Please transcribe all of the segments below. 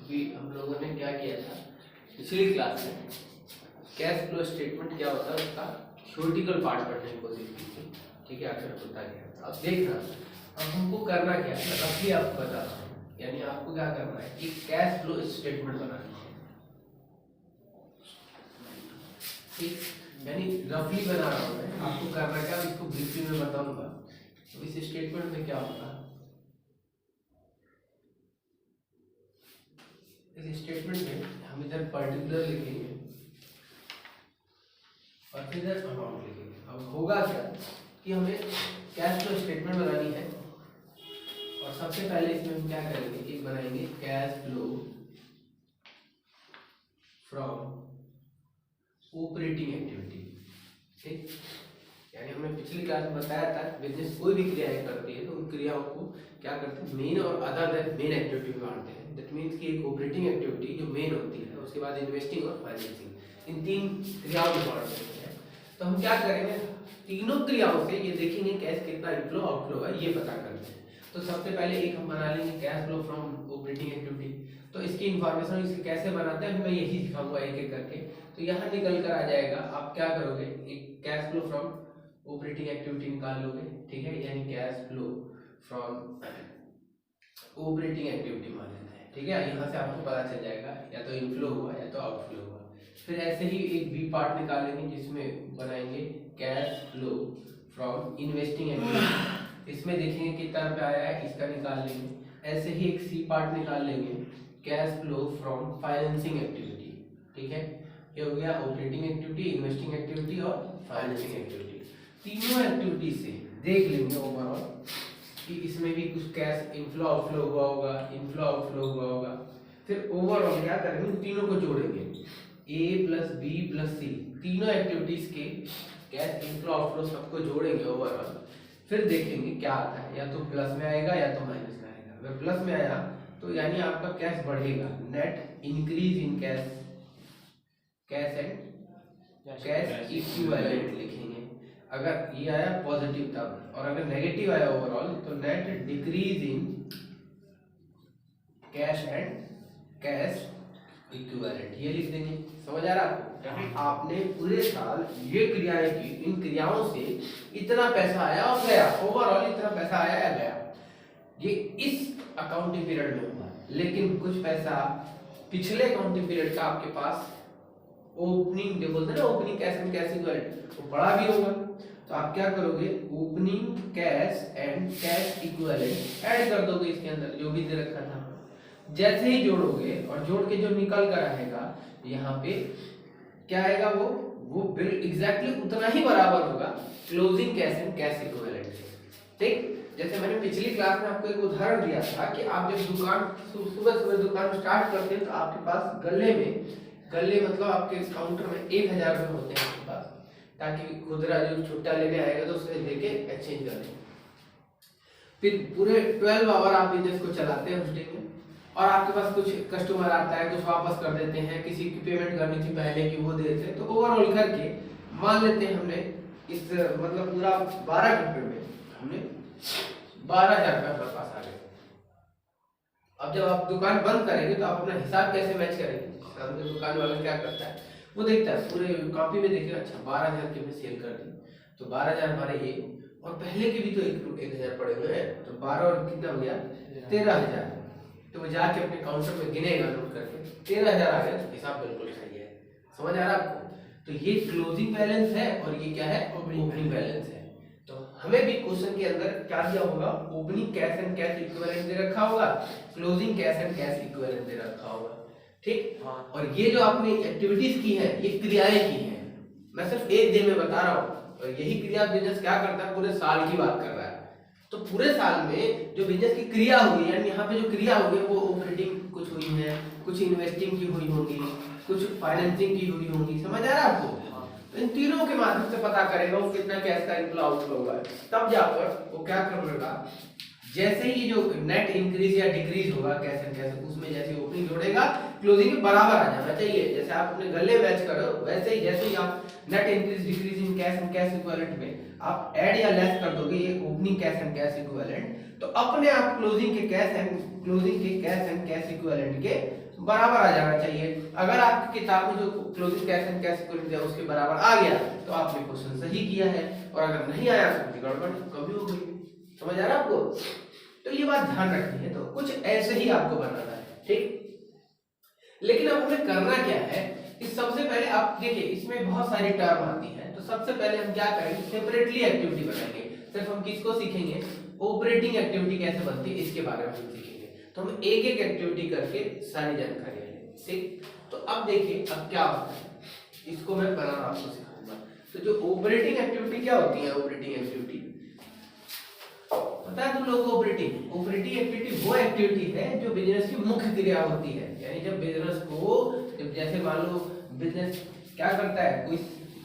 अभी हम लोगों ने क्या किया था पिछली क्लास में, कैश फ्लो स्टेटमेंट क्या होता है उसका थ्योरेटिकल पार्ट पढ़ने की कोशिश की थी। ठीक है, आखिर होता क्या। अब देखना, अब हमको करना क्या है, रफली आपको बता रहा हूँ। यानी आपको क्या करना है कि कैश फ्लो स्टेटमेंट बनानी है। ठीक, यानी रफली बना रहा हूँ मैं, आपको करना क्या, इसको ब्रीफली में बताऊंगा। तो इस स्टेटमेंट में क्या होता है, इस स्टेटमेंट में हम इधर पर्टिकुलर लिखेंगे और फिर इधर अमाउंट लिखेंगे। अब होगा क्या कि हमें कैश फ्लो स्टेटमेंट बनानी है और सबसे पहले इसमें हम क्या करेंगे, एक बनाएंगे cash flow from operating activity. ठीक, यानी हमने पिछली क्लास में बताया था बिजनेस कोई भी क्रियाएं करती है तो उन क्रियाओं को क्या करते हैं, मेन और अदर देन मेन एक्टिविटी में बांटते हैं। दैट मींस कि एक ऑपरेटिंग एक्टिविटी जो मेन होती है, उसके बाद इन्वेस्टिंग और फाइनेंसिंग, इन तीन क्रियाओं में बांट देते हैं। तो हम क्या करेंगे, तीनों क्रियाओं से ये देखेंगे कैश कितना इनफ्लो आउटफ्लो है ये पता करते हैं। तो सबसे पहले एक हम बना लेंगे cash flow from operating activity. तो इसकी इन्फॉर्मेशन इसे कैसे बनाते हैं मैं यही दिखाऊंगा एक एक करके। तो यहाँ निकल कर आ जाएगा, आप क्या करोगे, एक cash flow from operating activity निकाल लोगे। ठीक है, यानी cash flow from operating activity मान लेते हैं। ठीक है, यहाँ से आपको पता चल जाएगा या तो इनफ्लो हुआ या तो आउटफ्लो हुआ। फिर ऐसे ही एक बी पार्ट निकालेंगे जिसमें बनाएंगे cash flow from investing activity. इसमें देखेंगे कितना रुपया आया है, इसका निकाल लेंगे। ऐसे ही एक सी पार्ट निकाल लेंगे cash flow from financing activity. ठीक है, ये हो गया ऑपरेटिंग एक्टिविटी, इन्वेस्टिंग एक्टिविटी और फाइनेंसिंग एक्टिविटी। तीनों एक्टिविटी से देख लेंगे ओवरऑल कि इसमें भी कुछ कैश इनफ्लो आउटफ्लो हुआ होगा, इनफ्लो आउटफ्लो हुआ होगा। फिर ओवरऑल क्या करेंगे, तीनों को जोड़ेंगे, ए प्लस बी प्लस सी, तीनों एक्टिविटीज के कैश इनफ्लो आउटफ्लो सबको जोड़ेंगे ओवरऑल। फिर देखेंगे क्या आता है, या तो प्लस में आएगा या तो माइनस में आएगा। अगर प्लस में आया तो यानी आपका कैश बढ़ेगा, net increase in cash, cash and cash equivalent लिखेंगे। अगर ये आया पॉजिटिव तब, और अगर नेगेटिव आया ओवरऑल तो net decrease in cash and cash equivalent, ये लिख देंगे। समझ आ रहा आपको? आपने पूरे साल ये क्रियाएं की, इन क्रियाओं से इतना पैसा आया और गया, ओवरऑल इतना पैसा आया या गया, ये इस अकाउंटिंग पीरियड में हुआ। लेकिन कुछ पैसा पिछले अकाउंटिंग पीरियड का आपके पास ओपनिंग जो बोलते हैं ना, opening cash and cash equivalent, वो बड़ा भी होगा। तो आप क्या करोगे, opening cash and cash equivalent add कर दोगे इसके अंदर जो भी दे रखा था। जैसे ही जोड़ोगे और जोड़ के जो निकल कर आएगा यहाँ पे क्या आएगा, वो बिल एग्जैक्टली उतना ही बराबर होगा closing cash and cash equivalent से। ठीक, जैसे मैंने पिछली क्लास में आपको एक उदाहरण दिया था कि आप जब दुकान सुबह सुबह दुकान स्टार्ट करते हैं तो आपके पास गले मतलब आपके काउंटर में 1000 रुपये होते हैं आपके पास, ताकि खुदरा जो छुट्टा लेने आएगा तो उससे लेके एक्सचेंज कर लें। फिर पूरे 12 आवर आप बिजनेस को चलाते हैं उस दिन में, और आपके पास कुछ कस्टमर आता है, कुछ वापस कर देते हैं, किसी की पेमेंट करनी थी पहले की वो दे देते हैं। तो ओवरऑल करके मान लेते हैं हमने इस मतलब पूरा 12 घंटे में हमने 12,000 रुपये हमारे पास आ गए। अब जब आप दुकान बंद करेंगे तो आप अपना हिसाब कैसे मैच करेंगे, हमने दुकान वाला क्या करता है, वो देखता है पूरे कॉपी में देखेगा, अच्छा 12,000 की हमने सेल कर दी, तो 12,000 हमारे ये, और पहले के भी तो 1,000 पड़े हुए हैं, तो 12 और कितना हो गया 13,000। तो वो जाके अपने काउंटर में गिनेगा नोट करके, 13,000 आ गया, हिसाब बिल्कुल सही है। समझ आ रहा है आपको? तो ये क्लोजिंग बैलेंस है और ये क्या है, ओपनिंग बैलेंस है। तो हमें भी क्वेश्चन के अंदर क्या दिया होगा, opening cash and cash equivalent दे रखा होगा, closing cash and cash equivalent दे रखा होगा। ठीक, और ये जो आपने एक्टिविटीज की है ये क्रियाएं की हैं, मैं सिर्फ एक दिन में बता रहा हूँ। और यही क्रिया बिजनेस क्या करता है, पूरे साल की बात कर रहा है। तो पूरे साल में जो बिजनेस की क्रिया हुई है, यानी यहाँ पे जो क्रिया हुई है वो ऑपरेटिंग कुछ हुई है, कुछ इन्वेस्टिंग की हुई होंगी, कुछ फाइनेंसिंग की हुई होंगी। समझ आ रहा है आपको? तो इन तीनों के माध्यम से पता करेगा वो कितना कैश का इनफ्लो आउटफ्लो हुआ है। तब जाकर वो क्या करेगा, जैसे ही जो नेट इंक्रीज या डिक्रीज होगा कैश एंड कैश, उसमें जैसे ओपनिंग जोड़ेगा क्लोजिंग के बराबर आ जाना चाहिए। जैसे आप अपने गले मैच करो वैसे ही, जैसे ही आप net increase decrease in cash and cash equivalent में आप ऐड या लेस कर दोगे ये opening cash and cash equivalent, तो अपने आप क्लोजिंग के कैश एंड कैश इक्विवेलेंट के बराबर आ जाना चाहिए। अगर आपकी किताब में जो closing cash and cash equivalent है उसके बराबर आ गया तो आपने क्वेश्चन सही किया है, और अगर नहीं आया तो गड़बड़ कभी हो गई। समझ आ रहा है आपको? तो ये बात ध्यान रखनी है। तो कुछ ऐसे ही आपको बनाना है, ठीक। लेकिन अब हमें करना क्या है कि सबसे पहले आप देखिए इसमें बहुत सारी टर्म आती है, तो सबसे पहले हम क्या करेंगे, सेपरेटली एक्टिविटी बनाएंगे। सिर्फ हम किसको सीखेंगे, ऑपरेटिंग एक्टिविटी कैसे बनती है इसके बारे में हम सीखेंगे। तो हम एक एक एक्टिविटी करके सारी जानकारी लेंगे, ठीक। तो अब देखिए अब क्या होता है, इसको मैं बनाना आपको सिखाऊंगा। तो जो ऑपरेटिंग एक्टिविटी क्या होती है, ऑपरेटिंग एक्टिविटी पता है तुम लोगों को? ऑपरेटिंग एक्टिविटी वो एक्टिविटी है जो बिजनेस की मुख्य क्रिया होती है। यानी जब बिजनेस को, जब जैसे मान लो बिजनेस क्या करता है, कोई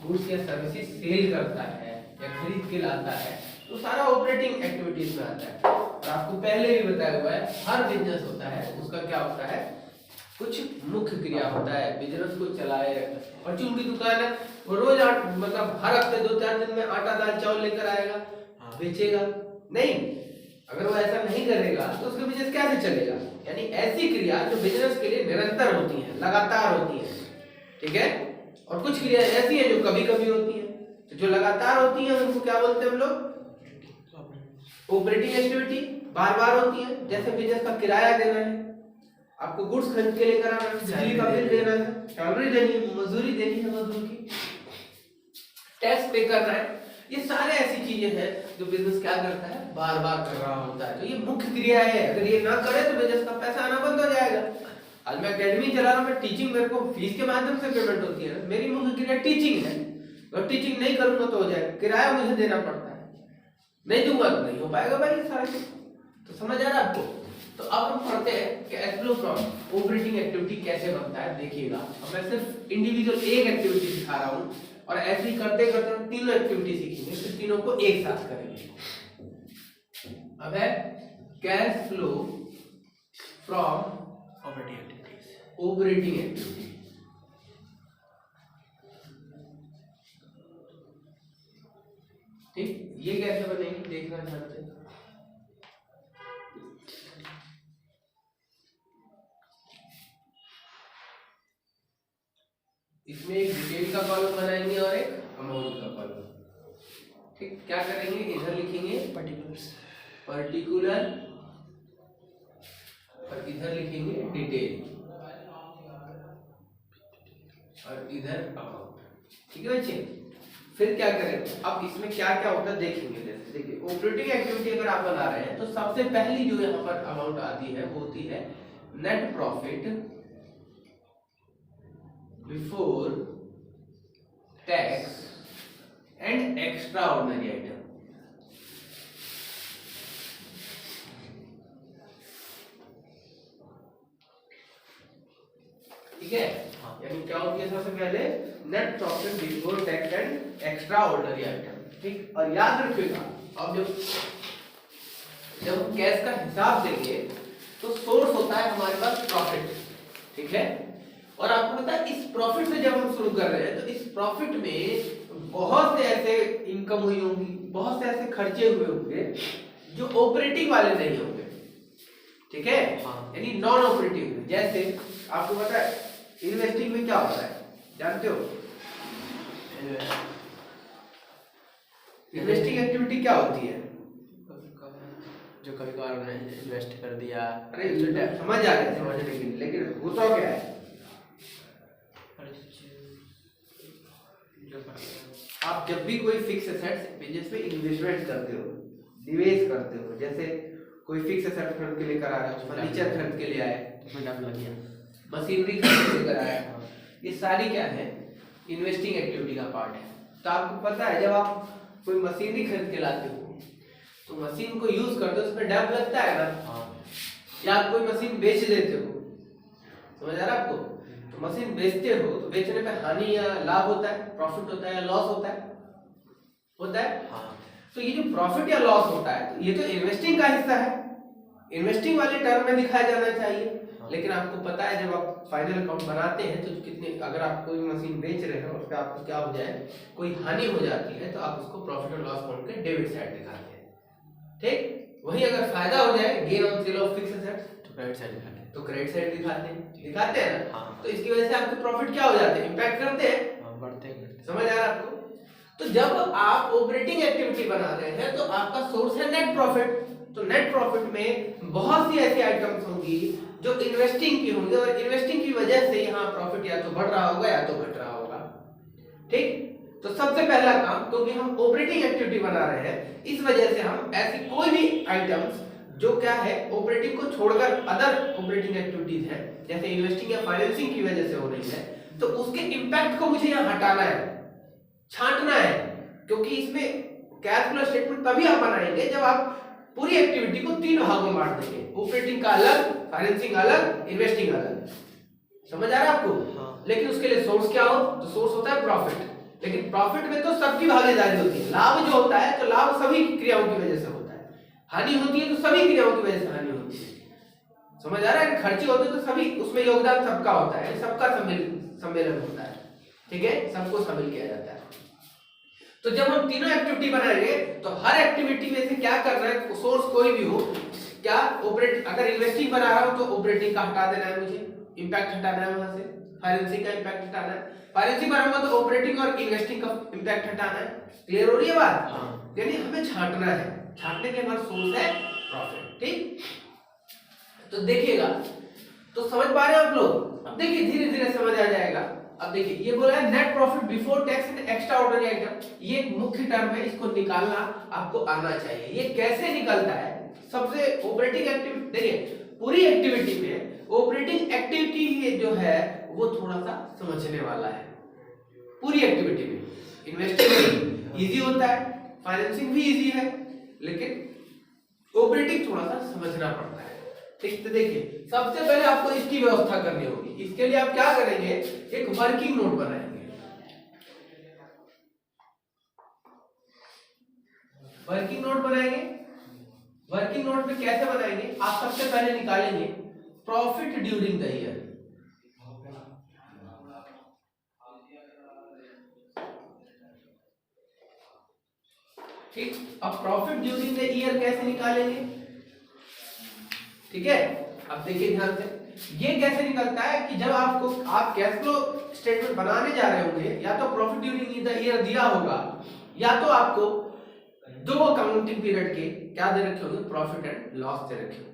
गुड्स या सर्विसेज सेल करता है या खरीद के लाता है, तो सारा ऑपरेटिंग एक्टिविटीज में आता है। और आपको पहले भी बताया हुआ है हर बिजनेस होता है उसका क्या होता है, कुछ मुख्य क्रिया होता है बिजनेस को चलाए। परचून की दुकान है, वो रोज मतलब हर हफ्ते 2-4 दिन में आटा दाल चावल लेकर आएगा, बेचेगा नहीं। अगर वो ऐसा नहीं करेगा तो उसका बिजनेस कैसे चलेगा। यानी ऐसी क्रिया जो बिजनेस के लिए निरंतर होती है, लगातार होती है, ठीक है। और कुछ क्रिया ऐसी है जो कभी कभी होती है, तो जो लगातार होती है उनको क्या बोलते हैं हम लोग, ऑपरेटिंग एक्टिविटी। बार बार होती है, जैसे बिजनेस का किराया देना है, आपको गुड्स खरीद के लेकर आना है, बिजली का बिल देना है, सैलरी देनी है, मजदूरी देनी है, मजदूर की टैक्स पे करना है। ये सारे ऐसी चीजें हैं जो बिजनेस क्या करता है, बार बार कर रहा होता है। तो ये मुख्य क्रिया है, अगर ये ना करे तो बिजनेस का पैसा आना बंद हो जाएगा। आज मैं एकेडमी चला रहा हूँ, मैं टीचिंग, मेरे को फीस के माध्यम से पेमेंट होती है, मेरी मुख्य क्रिया टीचिंग है। अगर टीचिंग नहीं करूंगा तो हो जाएगा, किराया मुझे देना पड़ता है, नहीं दूंगा तो नहीं हो पाएगा भाई ये सारा चीज। तो समझ आ रहा है आपको? तो अब हम पढ़ते हैं cash flow from operating activity कैसे बनता है। देखिएगा अब मैं सिर्फ इंडिविजुअल एक एक्टिविटी सिखा रहा हूँ, और ऐसे ही करते करते हम तीनों एक्टिविटी सीखेंगे, फिर तीनों को एक साथ करेंगे। अब है cash flow from operating activity. ठीक, ये कैसे बनेगी देखना ध्यान से। इसमें एक डिटेल का कॉलम बनाएंगे और एक अमाउंट का कॉलम। ठीक, क्या करेंगे, इधर लिखेंगे पर्टिकुलर और इधर लिखेंगे डिटेल और इधर अमाउंट। ठीक है बच्चे, फिर क्या करें, अब इसमें क्या क्या होता है देखेंगे। जैसे देखिए ऑपरेटिंग एक्टिविटी अगर आप बना रहे हैं तो सबसे पहली जो यहाँ पर अमाउंट आती है वो होती है net profit before tax and extra ordinary item. ठीक है, यानी क्या होती है सबसे पहले net profit before tax and extra ordinary item. ठीक, और याद रखिएगा अब जब हम कैश का हिसाब देंगे तो सोर्स होता है हमारे पास प्रॉफिट। ठीक है, और आपको पता है इस प्रॉफिट से जब हम शुरू कर रहे हैं तो इस प्रॉफिट में बहुत से ऐसे इनकम हुई होंगी, बहुत से ऐसे खर्चे हुए होंगे जो ऑपरेटिंग वाले नहीं होंगे। ठीक है, यानी नॉन ऑपरेटिव। जैसे आपको पता है इन्वेस्टिंग में क्या होता है, जानते हो? इन्वेस्टिंग एक्टिविटी क्या होती है? जो कभी कभार मैंने इन्वेस्ट कर दिया। अरे समझ आ गया, समझने के लिए, लेकिन होता क्या है, आप जब भी कोई फिक्स एसेट्स बिजनेस में इन्वेस्टमेंट करते हो, निवेश करते हो, जैसे कोई फिक्स एसेट खरीद के लेकर आ रहे हो, फर्नीचर खरीद के ले आए, मशीनरी खरीद के लेकर आए, ये सारी क्या है, इन्वेस्टिंग एक्टिविटी का पार्ट है। तो आपको पता है जब आप कोई मशीनरी खरीद के लाते हो तो मशीन को यूज करते हो, उसमें डैम्प लगता है ना, या आप कोई मशीन बेच देते हो, समझ आ रहा है आपको? तो मशीन बेचते हो तो बेचने पे हानि या लाभ होता है, प्रॉफिट होता है या लॉस होता है? होता है। तो ये जो प्रॉफिट या लॉस होता है तो ये तो इन्वेस्टिंग का हिस्सा है, इन्वेस्टिंग वाले टर्म में दिखाया जाना चाहिए। लेकिन आपको पता है जब आप फाइनल अकाउंट बनाते हैं तो कितने, अगर आप कोई मशीन बेच रहे हो और फिर आपको क्या हो जाए, कोई हानि हो जाती है तो आप उसको प्रॉफिट और लॉस अकाउंट के डेबिट साइड दिखाते हैं, ठीक। वही अगर फायदा हो जाए, gain on sale of fixed assets, तो क्रेडिट साइड दिखाते हैं, तो क्रेडिट साइड दिखाते हैं ना। हाँ। तो इसकी वजह से आपके प्रॉफिट क्या हो जाते हैं, इंपैक्ट करते हैं, बढ़ते हैं। समझ आ रहा है आपको। तो जब आप ऑपरेटिंग एक्टिविटी बना रहे हैं तो आपका सोर्स है नेट प्रॉफिट। तो नेट प्रॉफिट में बहुत सी ऐसी आइटम्स होंगी जो इन्वेस्टिंग की होंगी, और इन्वेस्टिंग की वजह से यहाँ प्रॉफिट या तो बढ़ रहा होगा या तो घट रहा होगा, ठीक। तो सबसे पहला काम, क्योंकि हम ऑपरेटिंग एक्टिविटी बना रहे हैं, इस वजह से हम ऐसी कोई भी आइटम्स जो क्या है ऑपरेटिंग को छोड़कर अदर ऑपरेटिंग एक्टिविटीज है, जैसे इन्वेस्टिंग या फाइनेंसिंग की वजह से हो रही है, तो उसके इंपैक्ट को मुझे यहाँ हटाना है, छांटना है। क्योंकि इसमें कैश फ्लो स्टेटमेंट तभी आप बनाएंगे जब आप पूरी एक्टिविटी को 3 भागों में बांट देंगे, ऑपरेटिंग का अलग, फाइनेंसिंग अलग, इन्वेस्टिंग अलग। समझ आ रहा है आपको? हाँ। लेकिन उसके लिए सोर्स क्या हो, तो सोर्स होता है प्रॉफिट। लेकिन प्रॉफिट में तो सबकी भागीदारी होती है, लाभ जो होता है तो लाभ सभी क्रियाओं की वजह से होता है, हानि होती है तो सभी क्रियाओं की वजह से हानि होती है। समझ आ रहा है? खर्चे होते हैं तो सभी, उसमें योगदान सबका होता है, सबका सम्मेलन होता है, ठीक है, सबको शामिल किया जाता है। तो जब हम तीनों एक्टिविटी बनाएंगे तो हर एक्टिविटी में से क्या करना है, सोर्स कोई भी हो, क्या ऑपरेट, अगर इन्वेस्टिंग बना रहा हूं तो ऑपरेटिंग का हटा देना है, मुझे इंपैक्ट हटाना है, वहां से फाइनेंसिंग का इंपैक्ट हटाना है, फाइनेंसिंग बनाऊंगा तो ऑपरेटिंग और इन्वेस्टिंग का इंपैक्ट हटाना है। क्लियर हो रही है बात? हाँ। यानी हमें छांटना है, छांटने के बाद सोर्स है प्रॉफिट, ठीक। तो देखिएगा, तो समझ पा रहे हैं आप लोग? अब देखिए धीरे धीरे समझ आ जाएगा। अब देखिए ये बोला है net profit before tax and extra ordinary item, ये एक मुख्य टर्म है, इसको निकालना आपको आना चाहिए। ये कैसे निकलता है? सबसे ऑपरेटिंग एक्टिविटी, देखिए पूरी एक्टिविटी में ऑपरेटिंग एक्टिविटी जो है वो थोड़ा सा समझने वाला है। पूरी एक्टिविटी में इन्वेस्टिंग इजी होता है, फाइनेंसिंग भी इजी है, लेकिन ऑपरेटिंग थोड़ा सा समझना पड़ता है, ठीक। तो देखिए सबसे पहले आपको इसकी व्यवस्था करनी होगी। इसके लिए आप क्या करेंगे, एक वर्किंग नोट बनाएंगे। वर्किंग नोट बनाएंगे। वर्किंग नोट में कैसे बनाएंगे, आप सबसे पहले निकालेंगे प्रॉफिट ड्यूरिंग द ईयर। ठीक, अब प्रॉफिट ड्यूरिंग द ईयर कैसे निकालेंगे, ठीक है। अब देखिए ध्यान से, ये कैसे निकलता है कि जब आप कैश फ्लो स्टेटमेंट बनाने जा रहे होंगे, या तो प्रॉफिट ड्यूरिंग द ईयर दिया होगा, या तो आपको 2 अकाउंटिंग पीरियड के क्या दे रखे होंगे, प्रॉफिट एंड लॉस दे रखे होंगे।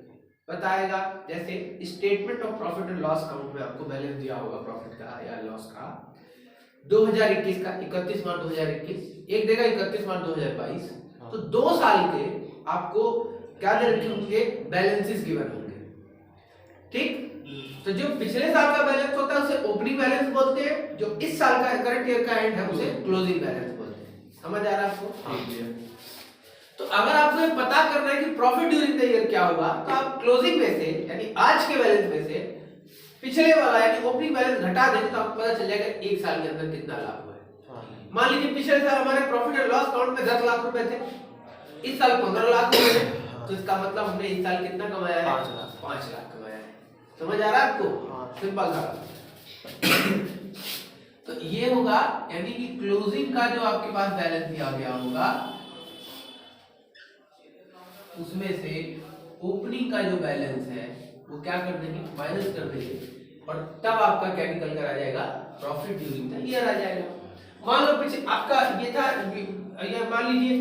बताएगा जैसे statement of profit and loss account में आपको बैलेंस दिया होगा प्रॉफिट का या लॉस का 2021 का, 31 मार्च 2021, एक देगा 31 मार्च 2022, तो 2 साल के आपको क्या दे रखे होंगे, बैलेंसेस गिवन होंगे, ठीक। तो जो पिछले साल का बैलेंस होता है उसे ओपनिंग बैलेंस बोलते हैं, जो इस साल का करंट ईयर का एंड है उसे क्लोजिंग बैलेंस बोलते हैं। समझ आ रहा है आपको? हाँ। तो अगर आपको ये पता करना है कि प्रॉफिट ड्यूरिंग द ईयर क्या होगा, तो आप क्लोजिंग में से यानी आज के बैलेंस में से पिछले वाला यानी ओपनिंग बैलेंस घटा देंगे तो आपको पता चल जाएगा एक साल के अंदर कितना लाभ हुआ है। मान लीजिए पिछले साल हमारे प्रॉफिट एंड लॉस अकाउंट में 10 लाख रुपए थे, इस साल 15 लाख हुए हैं, तो इसका मतलब हमने इस साल कितना कमाया है, 5 लाख कमाया है। समझ आ रहा है आपको? सिंपल सा। तो ये होगा, यानी कि क्लोजिंग का जो आपके पास बैलेंस दिया गया होगा उसमें से ओपनिंग का जो बैलेंस है वो क्या कर देंगे, माइनस कर देंगे, और तब आपका क्या निकल कर आ जाएगा, प्रॉफिट ड्यूरिंग द ईयर आ जाएगा। मान लो पीछे आपका ये था, ये मान लीजिए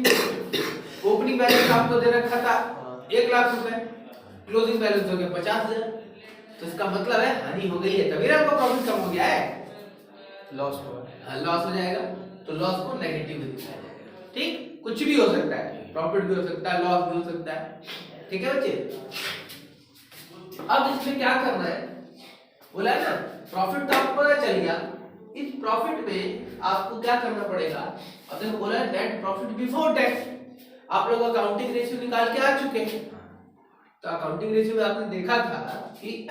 ओपनिंग बैलेंस आपको दे रखा था 1 लाख रुपए, क्लोजिंग बैलेंस हो गया 50,000, तो इसका मतलब है हानि हो गई है, तभी आपका प्रॉफिट कम हो गया है, लॉस हो जाएगा। तो लॉस को नेगेटिव में दिखाया जाएगा, ठीक। कुछ भी हो सकता है, प्रॉफिट भी हो सकता है, लॉस भी हो सकता है, ठीक है बच्चे। अब इसमें क्या करना है, बोला है ना प्रॉफिट तो आपको पता चल गया, इस प्रॉफिट में आपको क्या करना पड़ेगा। अब देखो बोला है नेट प्रॉफिट बिफोर टैक्स, आप लोग अकाउंटिंग रेशियो निकाल के आ चुके हैं, तो अकाउंटिंग रेशियो में आपने देखा था कि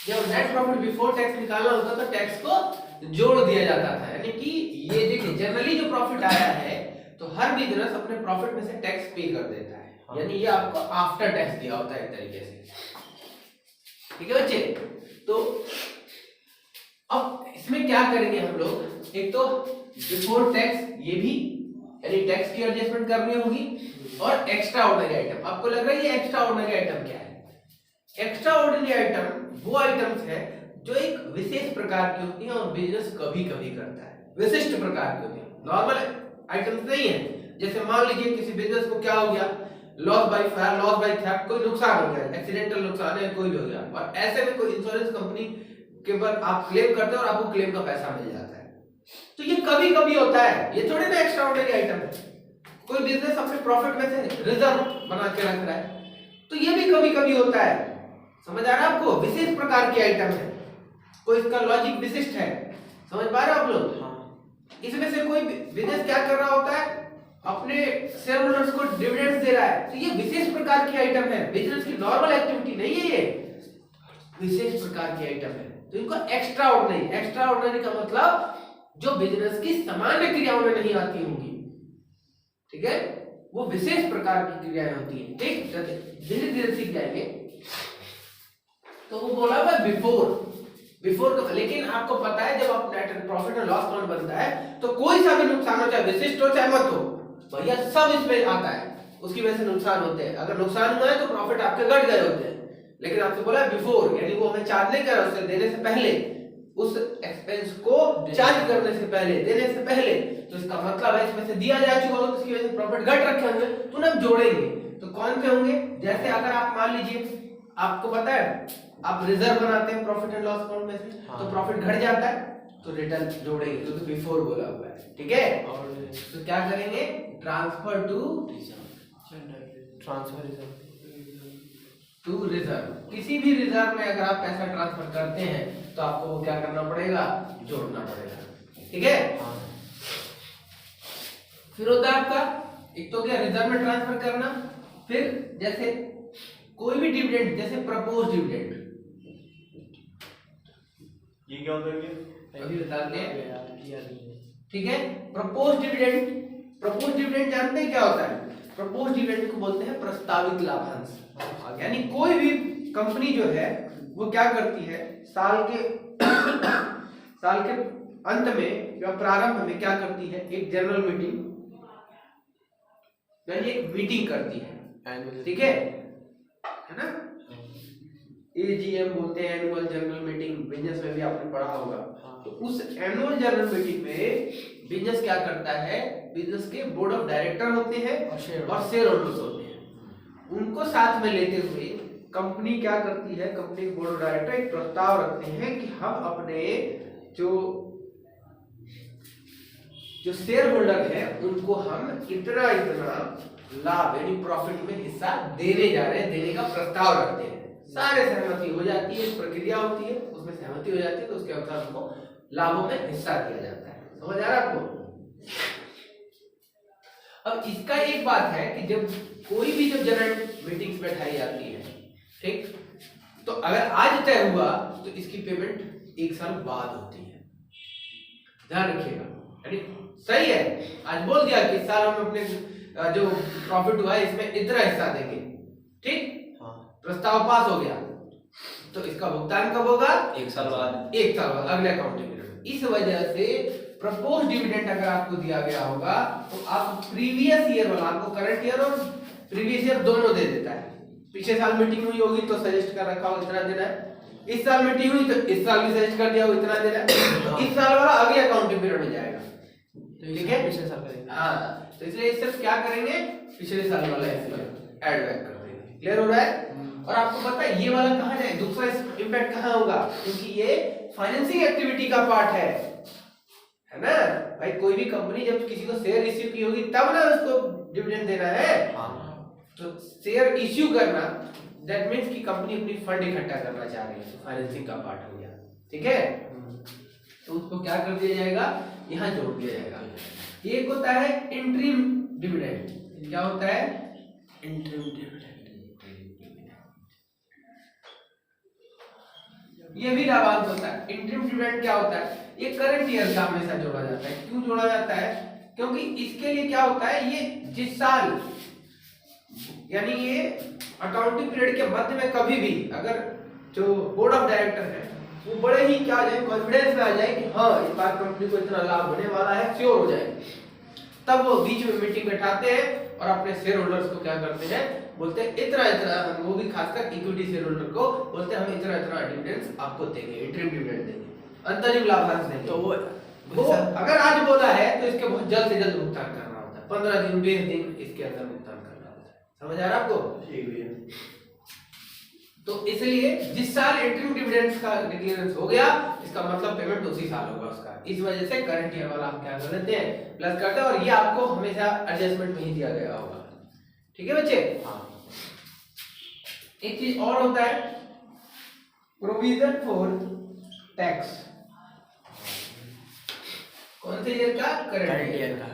जब नेट प्रॉफिट बिफोर टैक्स निकालना होता तो टैक्स को जोड़ दिया जाता था, यानी कि ये देखिए जनरली जो प्रॉफिट आया है तो हर बिजनेस अपने प्रॉफिट में से टैक्स पे कर देता है, यानी ये आपको आफ्टर टैक्स दिया होता है एक तरीके से, ठीक है बच्चे। तो अब इसमें क्या करेंगे हम लोग, एक तो बिफोर टैक्स ये भी, यानी टैक्स की एडजस्टमेंट करनी होगी, और एक्स्ट्रा ऑर्डिनरी आइटम। आपको लग रहा है ये एक्स्ट्रा ऑर्डिनरी आइटम क्या है? एक्स्ट्रा ऑर्डिनरी आइटम वो आइटम्स है जो एक विशेष प्रकार की होती है और बिजनेस कभी कभी करता है, विशिष्ट प्रकार की होती है, नॉर्मल आइटम्स नहीं है। जैसे मान लीजिए किसी बिजनेस को क्या हो गया, loss by fire, loss by theft, कोई नुकसान हो गया, एक्सीडेंटल नुकसान है, कोई भी हो गया, और ऐसे में कोई इंश्योरेंस कंपनी के ऊपर आप क्लेम करते हो और आपको क्लेम का पैसा मिल जाता है, तो ये कभी कभी होता है, ये थोड़ी ना एक्स्ट्रा ऑर्डिनरी आइटम है। कोई बिजनेस अपने प्रॉफिट में से रिजर्व बना के रख रहा है, तो ये भी कभी कभी होता है। समझ आ रहा है आपको? विशेष प्रकार की आइटम है, कोई इसका लॉजिक विशिष्ट है, समझ पा रहे हो आप लोग? इसमें से कोई बिजनेस क्या कर रहा होता है, अपने शेयर होल्डर्स को डिविडेंड्स दे रहा है, तो ये विशेष प्रकार की आइटम है, बिजनेस की नॉर्मल एक्टिविटी नहीं है, ये विशेष प्रकार की आइटम है। तो इनको एक्स्ट्रा ऑर्डिनरी, एक्स्ट्रा ऑर्डिनरी का मतलब जो बिजनेस की सामान्य क्रियाओं में नहीं आती होंगी, ठीक है, वो विशेष प्रकार की क्रियाएं होती हैं। ठीक, धीरे धीरे सीख जाएंगे। तो वो बोला हुआ बिफोर तो, लेकिन आपको पता है जब आप नेट प्रॉफिट और लॉस अकाउंट बनता है तो कोई सा भी नुकसान हो, चाहे विशिष्ट हो चाहे मत हो, भैया सब इसमें आता है, उसकी वजह से नुकसान होते हैं। अगर नुकसान हुआ है तो प्रॉफिट आपके घट गए होते हैं, लेकिन आपसे बोला बिफोर, यानी वो हमें चार्ज नहीं कर रहा, उससे देने से पहले, उस एक्सपेंस को चार्ज करने से पहले, देने से पहले, तो इसका मतलब है इसमें से दिया जा चुका होगा, तो उसकी वजह से प्रॉफिट घट रखे होंगे, तो ना जोड़ेंगे। तो कौन से होंगे? जैसे अगर आप मान लीजिए, आपको पता है आप रिजर्व बनाते हैं प्रॉफिट एंड लॉस अकाउंट में से, तो प्रॉफिट घट जाता है तो रिटर्न जोड़ेंगे, तो बिफोर बोला हुआ है, ठीक है। और तो क्या करेंगे, ट्रांसफर टू रिजर्व। किसी भी रिजर्व में अगर आप पैसा ट्रांसफर करते हैं तो आपको वो क्या करना पड़ेगा, जोड़ना पड़ेगा, ठीक है। फिर होता है आपका, एक तो क्या रिजर्व में ट्रांसफर करना, फिर जैसे कोई भी डिविडेंड, जैसे प्रपोज डिविडेंड, ये क्या होता है? अभी बताते हैं, ठीक है। प्रपोज डिविडेंड जानते हैं क्या होता है? प्रपोज डिविडेंड को बोलते हैं प्रस्तावित लाभांश। यानी कोई भी कंपनी जो है वो क्या करती है, साल के अंत में या प्रारंभ में क्या करती है, एक जनरल मीटिंग, यानी एक मीटिंग करती है, ठीक है ना। एजीएम बोलते हैं, एनुअल जनरल मीटिंग, बिजनेस में भी आपने पढ़ा होगा। तो उस एनुअल जनरल मीटिंग में बिजनेस क्या करता है, बिजनेस के बोर्ड ऑफ डायरेक्टर होते हैं और शेयर होल्डर्स होते हैं, उनको साथ में लेते हुए कंपनी क्या करती है, कंपनी के बोर्ड ऑफ डायरेक्टर एक प्रस्ताव रखते हैं कि हम अपने जो शेयर होल्डर है उनको हम इतना लाभ यानी प्रॉफिट में हिस्सा देने जा रहे हैं, देने का प्रस्ताव रखते हैं। सारे सहमति हो जाती है, प्रक्रिया होती है, उसमें सहमति हो जाती है, तो उसके अनुसार उनको लाभों में हिस्सा दिया जाता है। समझ आ रहा है आपको? अब इसका एक बात है कि जब कोई भी जो जनरल मीटिंग्स बैठाई जाती है, ठीक, तो अगर आज तय हुआ तो इसकी पेमेंट 1 साल बाद होती है, ध्यान रखिएगा। यानी सही है, आज बोल दिया कि इस साल हम अपने जो प्रॉफिट हुआ है इसमें इतना हिस्सा देंगे, ठीक, प्रस्ताव पास हो गया, तो इसका भुगतान कब होगा? 1 साल बाद, अगले अकाउंटिंग पीरियड। इस वजह से प्रपोज डिविडेंड अगर आपको दिया गया होगा तो आप प्रीवियस ईयर वाला, आपको करंट ईयर और प्रीवियस ईयर दोनों दे देता है। पिछले साल मीटिंग हुई होगी तो सजेस्ट कर रखा होगा इतना देना है, इस साल मीटिंग हुई तो इस साल भी सजेस्ट कर दिया होगा इतना देना है, इस साल वाला अगले अकाउंटिंग पीरियड में जाएगा, ठीक है, पिछले साल करेंगे। हाँ, तो इसलिए सिर्फ क्या करेंगे, पिछले साल वाला इसमें ऐड बैक कर देंगे। क्लियर हो रहा है? और आपको पता है ये वाला कहाँ जाए, दूसरा इम्पैक्ट कहाँ होगा, क्योंकि ये फाइनेंसिंग एक्टिविटी का पार्ट है ना भाई। कोई भी कंपनी जब किसी को शेयर इश्यू की होगी तब ना उसको डिविडेंड देना है। तो शेयर इश्यू करना दैट मींस कि कंपनी अपनी फंड इकट्ठा करना चाह रही है, तो फाइनेंसिंग का पार्ट हो गया, ठीक है। तो उसको क्या कर दिया जाएगा, यहाँ जोड़ दिया जाएगा। एक होता है इंटरिम डिविडेंड। क्या होता है इंटरिम डिविडेंड? ये भी लाभांश होता है। इंटरिम डिविडेंड क्या होता है, ये करंट ईयर का हमेशा जोड़ा जाता है। क्यों जोड़ा जाता है? क्योंकि इसके लिए क्या होता है, ये जिस साल यानी ये अकाउंटिंग पीरियड के मध्य में कभी भी अगर जो बोर्ड ऑफ डायरेक्टर है वो बड़े ही क्या जाए कॉन्फिडेंस में आ जाए कि हाँ इस बार कंपनी को इतना लाभ होने वाला है, श्योर हो जाए, तब वो बीच में मीटिंग बैठाते हैं और अपने शेयर होल्डर्स को क्या करते हैं, बोलते हैं इतना इतना, वो भी खासकर इक्विटी शेयर होल्डर को बोलते हैं हम इतना इतना डिविडेंड्स आपको देंगे, इंटरिम डिविडेंड देंगे, अंतरिम लाभांश देंगे। तो वो अगर आज बोला है तो इसके बहुत जल्द से जल्द भुगतान करना होता है, 15 दिन 20 दिन इसके अंदर भुगतान करना होता है। समझ आ रहा है आपको? ठीक भैया। तो इसलिए जिस साल इंटरिम डिविडेंड्स का डिक्लेरेंस हो गया इसका मतलब पेमेंट उसी साल होगा उसका, इस वजह से करंट ईयर वाला हम क्या कर देते हैं, प्लस करते हैं, और ये आपको हमेशा एडजस्टमेंट में ही दिया गया होगा। ठीक है बच्चे? हाँ। एक चीज और होता है प्रोविजन फॉर टैक्स, कौन से ईयर का? करंट ईयर का।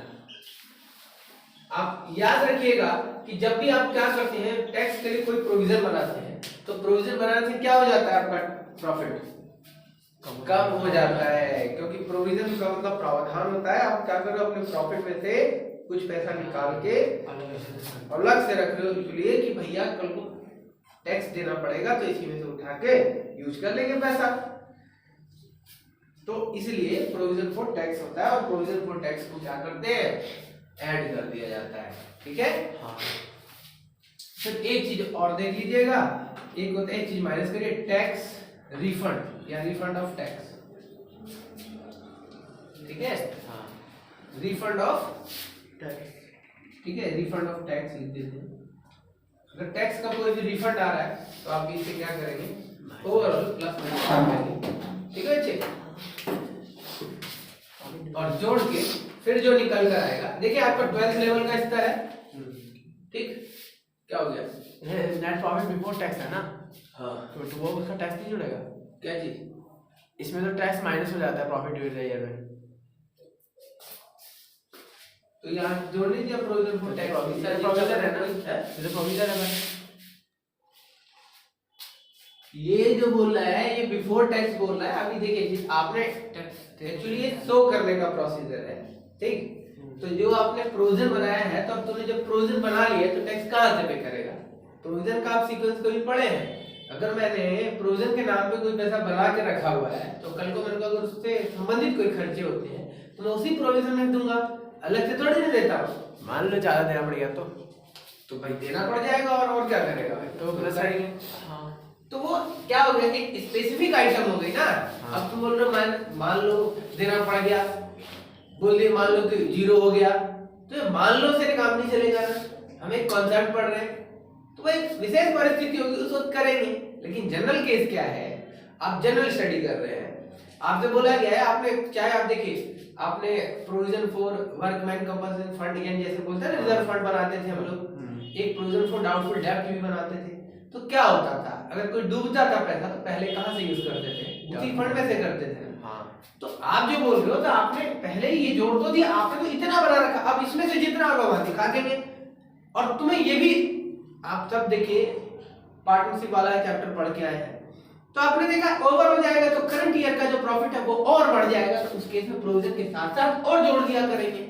आप याद रखिएगा कि जब भी आप क्या करते हैं टैक्स के लिए कोई प्रोविजन बनाते हैं तो प्रोविजन बनाने से क्या हो जाता है, आपका प्रॉफिट कम हो जाता है, क्योंकि प्रोविजन का मतलब प्रावधान होता है, आप क्या कर रहे हो अपने प्रॉफिट में से कुछ पैसा निकाल के अलग से रख रहे हो इसलिए कि भैया कल को टैक्स देना पड़ेगा तो इसी में से उठा के यूज कर लेंगे पैसा, तो इसलिए प्रोविजन फॉर टैक्स होता है और प्रोविजन फॉर टैक्स को क्या करते हैं, ऐड कर दिया जाता है। ठीक है? हाँ। फिर एक चीज और देख लीजिएगा, एक होता है, एक चीज माइनस करिए, टैक्स रिफंड या रिफंड ऑफ टैक्स। ठीक है? हाँ। Refund of tax. ठीक है, रिफंड ऑफ टैक्स लिख देते हैं। अगर टैक्स का कोई भी रिफंड आ रहा है तो आप इसे क्या करेंगे, ओवरऑल प्लस माइनस करेंगे। ठीक है बच्चे? और जोड़ के फिर जो निकल कर आएगा, देखिए आपका 12th लेवल का स्तर है। ठीक, क्या हो गया, नेट प्रॉफिट बिफोर टैक्स है ना? हाँ। तो वो उसका टैक्स नहीं जुड़ेगा क्या चीज? इसमें तो टैक्स माइनस हो जाता है प्रॉफिट ड्यूरिंग द ईयर में, तो यहाँ जोड़ लीजिए प्रोविजन फॉर टैक्स, प्रोविजन है ना, ये प्रोविजन है। ये जो बोल रहा है ये बिफोर टैक्स बोल रहा है। अभी देखिए आपने एक्चुअली ये शो करने का प्रोसीजर है, ठीक? तो जो आपने प्रोविजन बनाया है, तो अब तुमने जब प्रोविजन बना लिया तो टैक्स कहाँ से पे करेगा? प्रोविजन का आप सीक्वेंस कभी पढ़े हैं? अगर मैंने प्रोविजन के नाम पे कोई पैसा बना के रखा हुआ है तो कल को मेरे को अगर उससे संबंधित कोई खर्चे होते हैं तो मैं उसी प्रोविजन में दूंगा, अलग से थोड़ी नहीं देता हूँ। मान लो ज्यादा देना पड़ गया तो भाई देना पड़ जाएगा, और क्या करेगा भाई, तो प्लस करेंगे। हाँ। तो वो क्या हो गया, एक स्पेसिफिक आइटम हो गई ना। हाँ। अब तुम बोल रहे हो मान लो देना पड़ गया, बोल दिए मान लो कि 0 हो गया, तो ये मान लो से काम नहीं चलेगा ना। हम एक कॉन्सेप्ट पढ़ रहे हैं तो भाई विशेष परिस्थिति होगी उस वक्त करेंगे, लेकिन जनरल केस क्या है, आप जनरल स्टडी कर रहे हैं, आपसे बोला गया है, आपने चाहे आप देखिए आपने provision for workman compensation fund जैसे बोलते हैं ना, रिजर्व फंड बनाते थे हम लोग, एक प्रोविजन फॉर डाउटफुल डेब्ट भी बनाते थे। तो क्या होता था, अगर कोई डूबता था पैसा तो पहले कहां से यूज करते थे, उसी फंड में से करते थे। हाँ। तो आप जो बोल रहे हो तो आपने पहले ही ये जोड़ तो दिया, आपने तो इतना बना रखा, अब इसमें से जितना होगा वहां दिखा देंगे। और तुम्हें ये भी आप सब देखिए पार्टनरशिप वाला चैप्टर पढ़ के आए हैं तो आपने देखा ओवर हो जाएगा तो करंट ईयर का जो प्रॉफिट है वो और बढ़ जाएगा, तो उस केस में प्रोविजन के साथ साथ और जोड़ दिया करेंगे।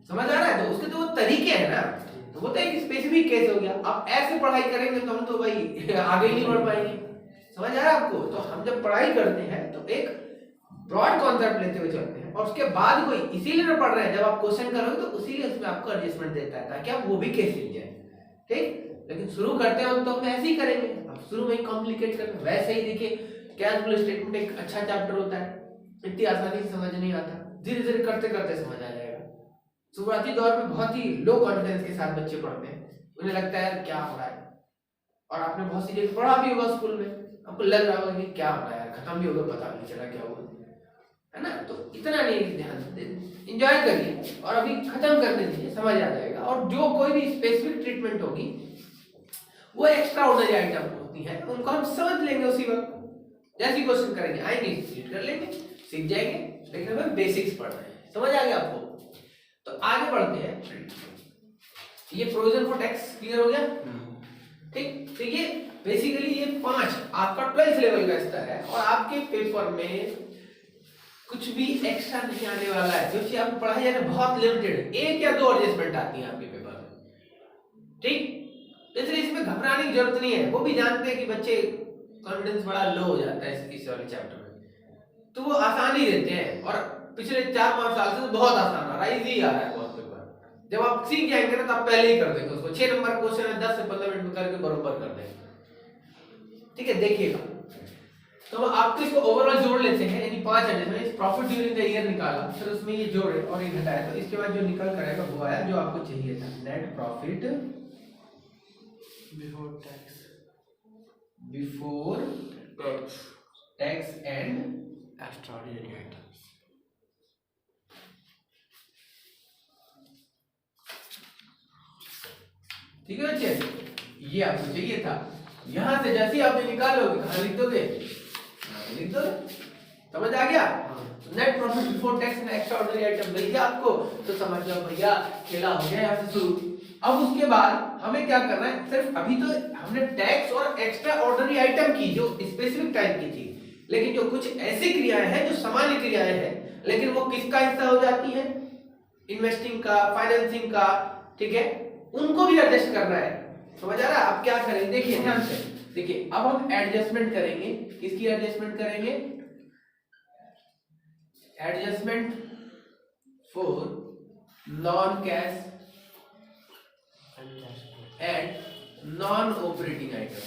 समझ आ रहा है? तो उसके तो वो तरीके हैं ना, तो वो तो एक स्पेसिफिक केस हो गया। अब ऐसे पढ़ाई करेंगे तो हम तो भाई आगे ही नहीं बढ़ पाएंगे। समझ आ रहा है आपको? तो हम जब पढ़ाई करते हैं तो एक ब्रॉड कॉन्सेप्ट लेते हुए चलते हैं, और उसके बाद कोई इसीलिए ना पढ़ रहे हैं, जब आप क्वेश्चन करोगे तो उसीलिए उसमें आपको एडजस्टमेंट देता है ताकि आप वो भी केस सीख जाए। ठीक? लेकिन शुरू करते हैं तो हम ऐसे ही करेंगे, अब शुरू में ही कॉम्प्लिकेट करते, वैसे ही देखिए कैश फ्लो स्टेटमेंट एक अच्छा चैप्टर होता है, इतनी आसानी से समझ नहीं आता, धीरे धीरे करते करते समझ आ जाएगा। शुरुआती दौर में बहुत ही लो कॉन्फिडेंस के साथ बच्चे पढ़ते हैं, उन्हें लगता है क्या हो रहा है, और आपने बहुत सी जगह पढ़ा भी होगा स्कूल में, आपको लग रहा होगा कि क्या हो रहा है, खत्म भी होगा पता नहीं चला क्या हुआ, है ना? तो इतना नहीं ध्यान देते, एंजॉय करिए और अभी खत्म करने दीजिए, समझ आ जाएगा। और जो कोई भी स्पेसिफिक ट्रीटमेंट होगी वो एक्स्ट्रा ऑर्डिनरी आइटम होती है, उनको हम समझ लेंगे उसी वक्त, जैसे क्वेश्चन करेंगे आएंगे सीट कर लेंगे, सीख जाएंगे, लेकिन हमें बेसिक्स पढ़ रहे हैं। समझ आ गया आपको? तो आगे बढ़ते हैं। ये प्रोविजन फॉर टैक्स क्लियर हो गया? ठीक? तो ये बेसिकली ये 5 आपका 12th लेवल का स्तर है, और आपके पेपर में कुछ भी एक्स्ट्रा नहीं आने वाला है। जो चीज आपको पढ़ाई जाने बहुत लिमिटेड, 1 या 2 एडजस्टमेंट आती है आपके पेपर में। ठीक? इसलिए इसमें घबराने की जरूरत नहीं है, वो भी जानते हैं कि बच्चे कॉन्फिडेंस बड़ा लो हो जाता है इस वाले चैप्टर में, तो वो आसान ही देते हैं। और पिछले 4-5 साल से तो बहुत आसान आ रहा है, इजी आ रहा है बहुत पेपर। जब आप सीख जाएंगे ना तो आप पहले ही कर देंगे उसको। 6 नंबर क्वेश्चन है, 10 से 15 मिनट में करके बरोबर कर देंगे। ठीक है, देखिएगा। तो आपको इसको ओवरऑल जोड़ लेते हैं, यानी 5 adjustment. Profit during the year निकाला, फिर उसमें ये जोड़े और ये घटाया, तो इसके बाद जो निकल कर आएगा वो आया जो आपको चाहिए था, net profit before tax and extraordinary items. ठीक है बच्चे, ये आपको चाहिए था। यहां से जैसे ही आपने निकालोगे कहां लिख दोगे, लिख दोगे। समझ आ गया? Net profit before tax and extraordinary item मिल गया आपको, तो समझ लो भैया खेला हो गया यहाँ से शुरू। अब उसके बाद हमें क्या करना है, सिर्फ अभी तो हमने टैक्स और एक्स्ट्रा ऑर्डिनरी आइटम की जो स्पेसिफिक टाइप की थी, लेकिन जो कुछ ऐसी क्रियाएं हैं जो सामान्य क्रियाएं हैं, लेकिन वो किसका हिस्सा हो जाती है, इन्वेस्टिंग का, फाइनेंसिंग का, ठीक है, उनको भी एडजस्ट करना है। समझ आ रहा है? अब क्या करेंगे, देखिए ध्यान से देखिए। अब हम एडजस्टमेंट करेंगे, किसकी एडजस्टमेंट करेंगे, adjustment for non cash and non operating item.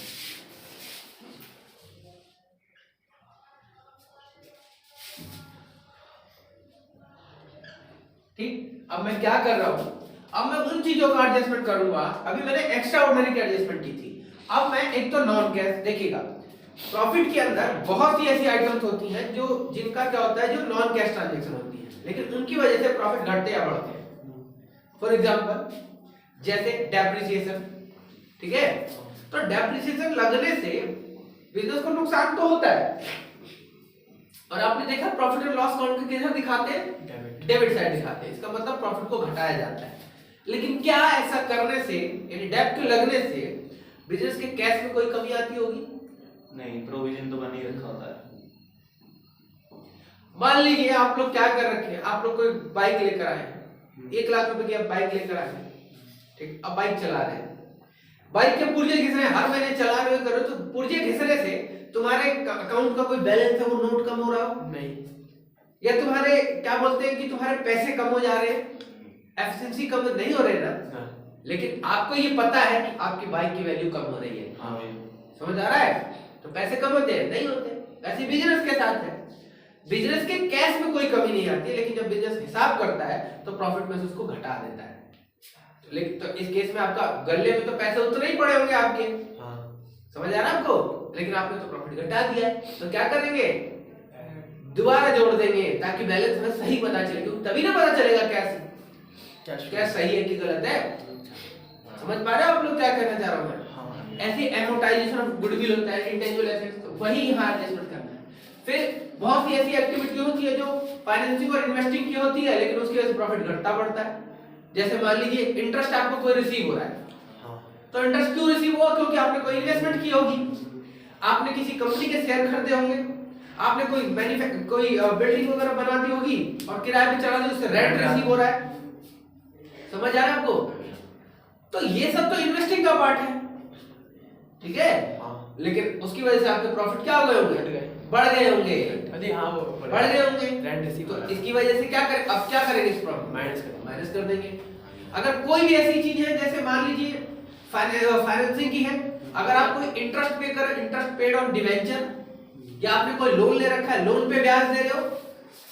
ठीक, अब मैं क्या कर रहा हूं, अब मैं उन चीजों का एडजस्टमेंट करूंगा। अभी मैंने एक्स्ट्रा ऑर्डिनरी की एडजस्टमेंट की थी, अब मैं एक तो नॉन कैश, देखिएगा प्रॉफिट के अंदर बहुत सी ऐसी आइटम्स होती हैं जो जिनका क्या होता है, जो नॉन कैश ट्रांजैक्शन होती है, लेकिन उनकी वजह से प्रॉफिट घटते या बढ़ते हैं। फॉर एग्जांपल जैसे डेप्रिसिएशन, ठीक है, तो डेप्रिसिएशन लगने से बिजनेस को नुकसान तो होता है, और आपने देखा प्रॉफिट एंड लॉस अकाउंट किधर दिखाते हैं, डेबिट साइड दिखाते हैं। इसका मतलब प्रॉफिट को घटाया जाता है। लेकिन क्या ऐसा करने से, यानी डेब्ट के लगने से बिजनेस के कैश में कोई कमी आती होगी? नहीं, प्रोविजन तो बना ही रखा होता है। मान लीजिए आप लोग क्या कर रखे हैं, आप लोग कोई बाइक लेकर आए हैं, 1 लाख रुपए की आप बाइक लेकर आए हैं, ठीक, अब बाइक चला रहे हैं, बाइक के पुर्जे घिस रहे हैं, हर महीने चला रहे हो करो, तो पुर्जे घिसने से तुम्हारे अकाउंट का कोई बैलेंस है वो नोट कम हो रहा हो नहीं, या तुम्हारे क्या बोलते हैं कि तुम्हारे पैसे कम हो जा रहे हैं, एफिशिएंसी कम नहीं हो रहे ना, लेकिन आपको ये पता है कि आपकी बाइक की वैल्यू कम हो रही है। समझ आ रहा है? तो पैसे कम होते हैं, नहीं होते। ऐसे बिजनेस के साथ है, बिजनेस के कैश में कोई कमी नहीं आती, लेकिन जब बिजनेस हिसाब करता है तो प्रॉफिट में से उसको घटा देता है। लेकिन तो इस केस में आपका गले में तो पैसे उतने ही पड़े होंगे आपके, समझ आ रहा है आपको, लेकिन आपने तो प्रॉफिट घटा दिया है, तो क्या करेंगे, दोबारा जोड़ देंगे ताकि बैलेंस में सही पता चले, क्योंकि तभी ना पता चलेगा क्या सही है कि गलत है। समझ पा रहे हो आप लोग क्या कहना चाह रहा हूं मैं? ऐसी एमोर्टाइजेशन ऑफ गुडविल होता है, इंटेंजिबल एसेट्स, तो वही यहाँ एडजस्टमेंट करना है। फिर बहुत सी ऐसी एक्टिविटी होती है जो फाइनेंसिंग और इन्वेस्टिंग की होती है, लेकिन उसकी वजह से प्रॉफिट घटता बढ़ता है। जैसे मान लीजिए इंटरेस्ट आपको कोई रिसीव हो रहा है, तो इंटरेस्ट क्यों रिसीव हुआ, क्योंकि आपने कोई इन्वेस्टमेंट की होगी, आपने किसी कंपनी के शेयर खरीदे होंगे, आपने कोई बिल्डिंग वगैरह बना दी होगी और किराए पे चला दी, उससे रेंट रिसीव हो रहा है। समझ आ रहा है आपको? तो ये सब तो इन्वेस्टिंग का पार्ट है, ठीक है, लेकिन उसकी वजह से आपके प्रॉफिट क्या हो गए होंगे, बढ़ गए होंगे, बढ़ गए होंगे। तो इसकी वजह से क्या करें, अब क्या करेंगे, इस प्रॉफिट माइनस कर देंगे। अगर कोई भी ऐसी चीज है, जैसे मान लीजिए फाइनेंसिंग की है, अगर आप कोई इंटरेस्ट पे कर, इंटरेस्ट पेड ऑन डिवेंचर, या आपने कोई लोन ले रखा है, लोन पे ब्याज दे रहे हो,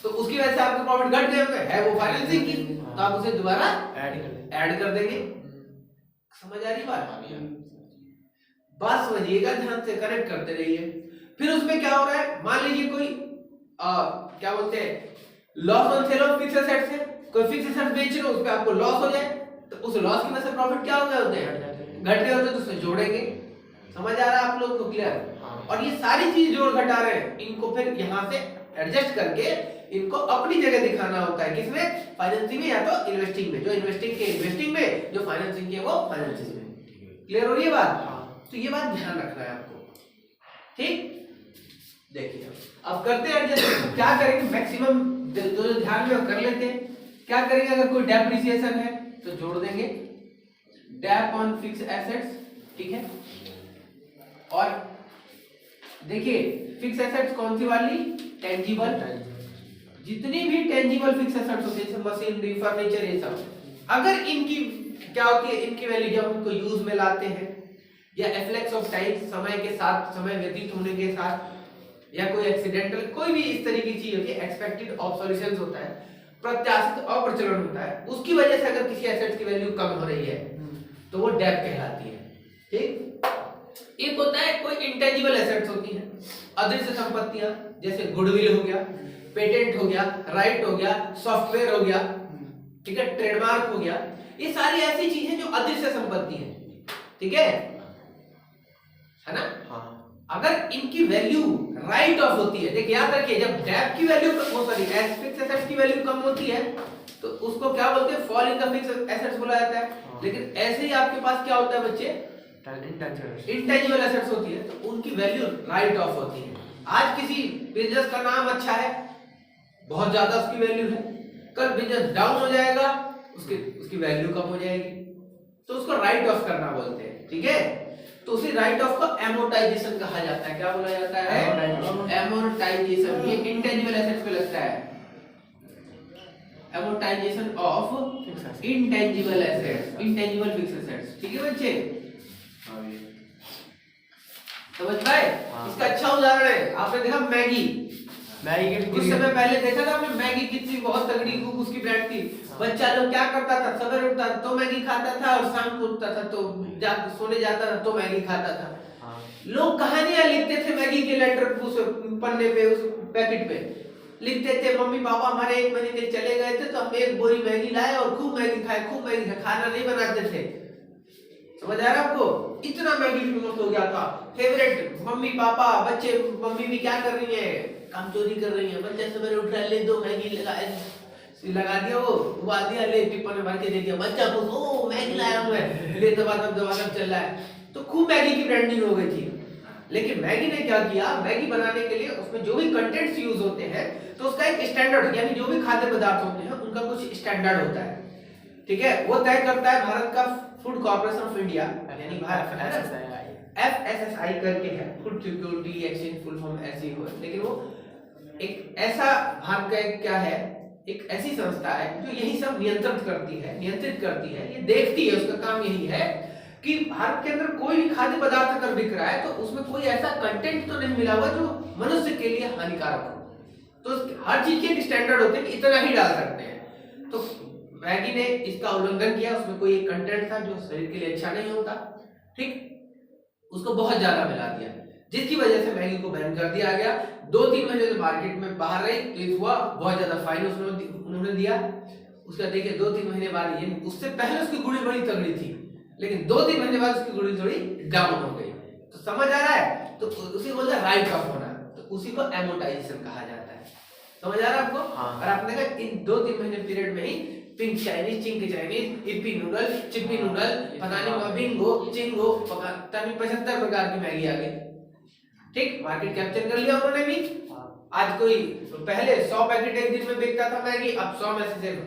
तो उसकी वजह से आपके प्रॉफिट घट गए होंगे, है वो फाइनेंसिंग की, तो आप उसे दोबारा ऐड कर देंगे। समझ आ रही बात समझिएगा, ध्यान से कनेक्ट करते रहिए। फिर उसमें क्या हो रहा है, मान लीजिए कोई क्या बोलते हैं, loss on sale of fixed assets है, कोई फिक्स्ड एसेट बेच रहे हो, उस पे आपको लॉस हो जाए, तो उस लॉस की वजह से प्रॉफिट क्या हो गए होते हैं, घट गए होते हैं, तो उससे जोड़ेंगे। समझ आ रहा है आप लोग को, क्लियर? और ये सारी चीज जोड़ घटा रहे हैं, इनको फिर यहाँ से एडजस्ट करके इनको अपनी जगह दिखाना होता है, किसमें, फाइनेंसिंग में या तो इन्वेस्टिंग में, जो इन्वेस्टिंग के इन्वेस्टिंग में, जो फाइनेंसिंग के वो फाइनेंसिंग में। क्लियर हो रही है बात? तो ये बात ध्यान रखना है आपको, ठीक। देखिए अब करते हैं एडजस्ट, क्या करेंगे, मैक्सिमम जो ध्यान में कर लेते हैं। क्या करेंगे, अगर कोई डेप्रिसिएशन है तो जोड़ देंगे, डेप ऑन फिक्स्ड एसेट्स, ठीक है, और देखिए फिक्स एसेट्स कौन सी वाली, टेंजिबल, जितनी भी टेंजिबल फिक्स एसेट्स होती है जैसे मशीनरी, फर्नीचर, ये सब, अगर इनकी क्या होती है, इनकी वैल्यू जब उनको यूज में लाते हैं या एफ्लेक्स ऑफ टाइम, समय के साथ, समय व्यतीत होने के साथ, या कोई एक्सीडेंटल कोई भी इस तरह की चीज होती है, एक्सपेक्टेड ऑब्सोल्यूशंस होता है, प्रत्याशित अप्रचलन होता है, उसकी वजह से अगर किसी एसेट की वैल्यू कम हो रही है तो वो डेब्ट कहलाती है। ठीक, एक होता है कोई इंटेंजिबल एसेट्स होती हैं, अदृश्य संपत्तियां, जैसे गुडविल हो गया, पेटेंट हो गया, राइट हो गया, सॉफ्टवेयर हो गया, ठीक है, ट्रेडमार्क हो गया, ये सारी ऐसी चीजें जो अदृश्य संपत्ति है, ठीक है ना। हाँ। अगर इनकी वैल्यू राइट ऑफ होती है, देखिए याद रखिए, जब डेब्ट की वैल्यू सॉरी फिक्स एसेट्स की वैल्यू कम होती है तो उसको क्या बोलते हैं, fall in the fix assets बोला जाता है। लेकिन ऐसे ही आपके पास क्या होता है बच्चे, इंटेंजिबल एसेट्स होती है तो उनकी वैल्यू राइट ऑफ होती है। आज किसी बिजनेस का नाम अच्छा है, बहुत ज्यादा उसकी वैल्यू है, कल बिजनेस डाउन हो जाएगा, उसकी वैल्यू कम हो जाएगी, तो उसको राइट ऑफ करना बोलते हैं। ठीक है, तो उसी राइट ऑफ को एमोर्टाइजेशन कहा जाता है। क्या बोला जाता है, एमोर्टाइजेशन। ये इंटेंजिबल एसेट्स पे लगता है, amortisation of intangible assets, intangible fix assets. ठीक है बच्चे, समझ पाए। इसका अच्छा उदाहरण है, आपने देखा मैगी के कुछ समय पहले देखा था आपने, मैगी कितनी बहुत तगड़ी उसकी ब्रांड थी। बच्चा लोग क्या करता था, सवेरे उठता तो मैगी खाता था और शाम को उठता था तो सोने जाता था तो मैगी खाता था। लोग कहानियां लिखते थे मैगी के लेटर, उस पन्ने पे, उस पैकेट पे लिखते थे, मम्मी पापा हमारे 1 महीने चले गए थे तो हम 1 बोरी मैगी लाए और खूब मैगी खाए, खूब मैगी खाए। खाना नहीं बनाते थे, समझ आ रहा है आपको। इतना मैगी फेमस हो गया था, फेवरेट। मम्मी पापा बच्चे, मम्मी भी क्या कर रही है, काम चोरी कर रही है। बच्चे सवेरे उठ रहा, ले दो मैगी लगा दिया, वो उबाल दिया, ले टिप्पण में भर के दे दिया। बच्चा खुश, ओ मैगी लाया हूं मैं, ले दबा चल रहा है। तो खूब मैगी की ब्रांडिंग हो गई थी। लेकिन मैगी ने क्या किया, मैगी बनाने के लिए उसमें जो भी कंटेंट्स यूज होते हैं तो उसका एक स्टैंडर्ड, यानी जो भी खाद्य पदार्थ होते हैं उनका कुछ स्टैंडर्ड होता है। ठीक है, वो तय करता है भारत का फूड कॉर्पोरेशन ऑफ इंडिया, यानी भारत FSSAI करके है, food security exchange full form ऐसी हो, लेकिन वो एक ऐसा भारत का एक क्या है, एक ऐसी संस्था है जो यही सब नियंत्रित करती है, ये देखती है, उसका काम यही है कि भारत के अंदर कोई भी खाद्य पदार्थ अगर बिक रहा है तो उसमें कोई ऐसा कंटेंट तो नहीं मिला हुआ जो मनुष्य के लिए हानिकारक हो। तो हर चीज के एक स्टैंडर्ड होते हैं कि इतना ही डाल सकते हैं। तो मैगी ने इसका उल्लंघन किया, उसमें कोई एक कंटेंट था जो शरीर के लिए अच्छा नहीं होता, ठीक, उसको बहुत ज्यादा मिला दिया, जिसकी वजह से मैगी को बैन कर दिया गया। 2-3 महीने तो मार्केट में बाहर रही, केस हुआ, बहुत ज्यादा फाइन उन्होंने दिया। उसका देखिए 2-3 महीने बाद, ये उससे पहले उसकी गुड़ी बड़ी तगड़ी थी, लेकिन 2-3 महीने बाद उसकी गुड़ी थोड़ी डाउन हो गई। तो समझ आ रहा है, तो उसी को बोलते हैं राइट ऑफ होना, तो उसी को एमोर्टाइजेशन कहा जाता है। समझ आ रहा है आपको। और आपने कहा इन 2-3 महीने पीरियड में ही pink Chinese, Ching Chinese, Yippee noodle, चिप्पी नूडल, पता नहीं बिंगो, चिंगो, पता नहीं 75 प्रकार की मैगी आ गई। ठीक, मार्केट कैप्चर कर लिया उन्होंने भी। आज कोई पहले 100 पैकेट एक दिन में बिकता था मैगी, अब 100 में से सिर्फ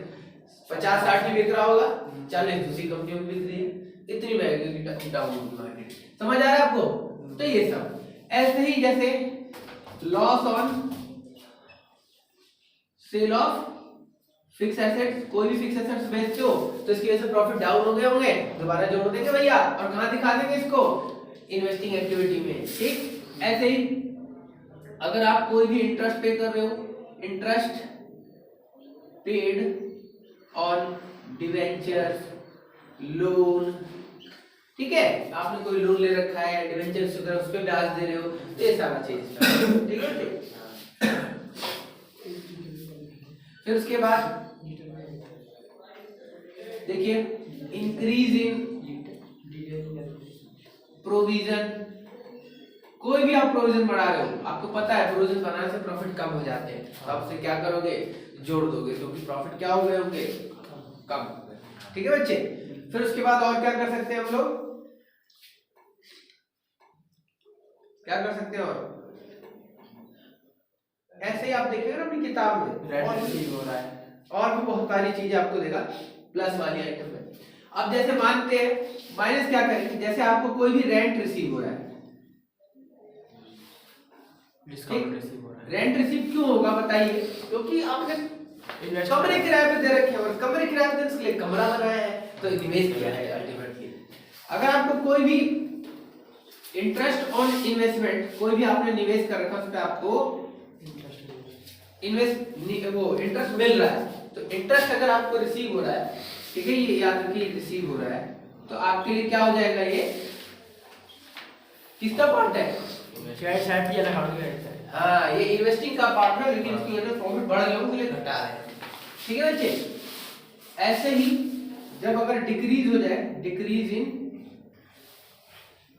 50-60 ही बिक रहा होगा, 40 दूसरी कंपनियों में बिक रही है। इतनी मैगी डाउन मार्केट, समझ आ रहा है आपको। तो ये सब ऐसे ही, जैसे loss on sale of fix assets, कोई भी फिक्स एसेट्स बेचते हो तो इसकी वजह से प्रॉफिट डाउन हो गए होंगे, दोबारा जोड़ देंगे भैया, और कहां दिखा देंगे इसको, इन्वेस्टिंग एक्टिविटी में। ठीक, ऐसे ही अगर आप कोई भी इंटरेस्ट पे कर रहे हो, interest paid on debentures, loan, ठीक है, आपने कोई लोन ले रखा है, डिवेंचर्स वगैरह, उस पे ब्याज दे रहे हो, तो ये सारा चीज, ठीक है। फिर उसके बाद देखिए, इंक्रीज इन प्रोविजन, कोई भी आप प्रोविजन बढ़ा रहे हो, आपको पता है प्रोविजन बनाने से प्रॉफिट कम हो जाते हैं, तो आप उसे क्या करोगे, जोड़ दोगे, क्योंकि प्रॉफिट क्या हो गए होंगे, कम। ठीक है बच्चे। फिर उसके बाद और क्या कर सकते हैं हम लोग, क्या कर सकते हैं, और ऐसे ही आप देखेंगे ना अपनी किताब में, और भी बहुत सारी चीजें आपको देगा प्लस वाली आइटम में। अब जैसे मानते हैं माइनस क्या करेंगे, जैसे आपको कोई भी रेंट रिसीव हो रहा है, डिस्काउंट रिसीव हो रहा है। रेंट रिसीव क्यों होगा बताइए? क्योंकि आपने कमरे किराए पे दे रखे हैं और कमरे किराए पे देने के लिए कमरा बनाया है तो निवेश किया है अल्टीमेटली। अगर आपको कोई भी इंटरेस्ट ऑन इन्वेस्टमेंट, कोई भी आपने निवेश कर रखा है उस पे आपको इंटरेस्ट मिल रहा है, तो इंटरेस्ट अगर आपको रिसीव हो रहा है, ठीक है, ये याद रखिए रिसीव हो रहा है, तो आपके लिए क्या हो जाएगा? ये किसका पार्ट है? शेयर साइड भी अलग होगी है। हाँ, ये इन्वेस्टिंग का पार्ट है, लेकिन इसकी वजह से प्रॉफिट बढ़ गया उसके लिए घटा रहे हैं। ठीक है बच्चे, ऐसे ही जब अगर डिक्रीज हो जाए, डिक्रीज इन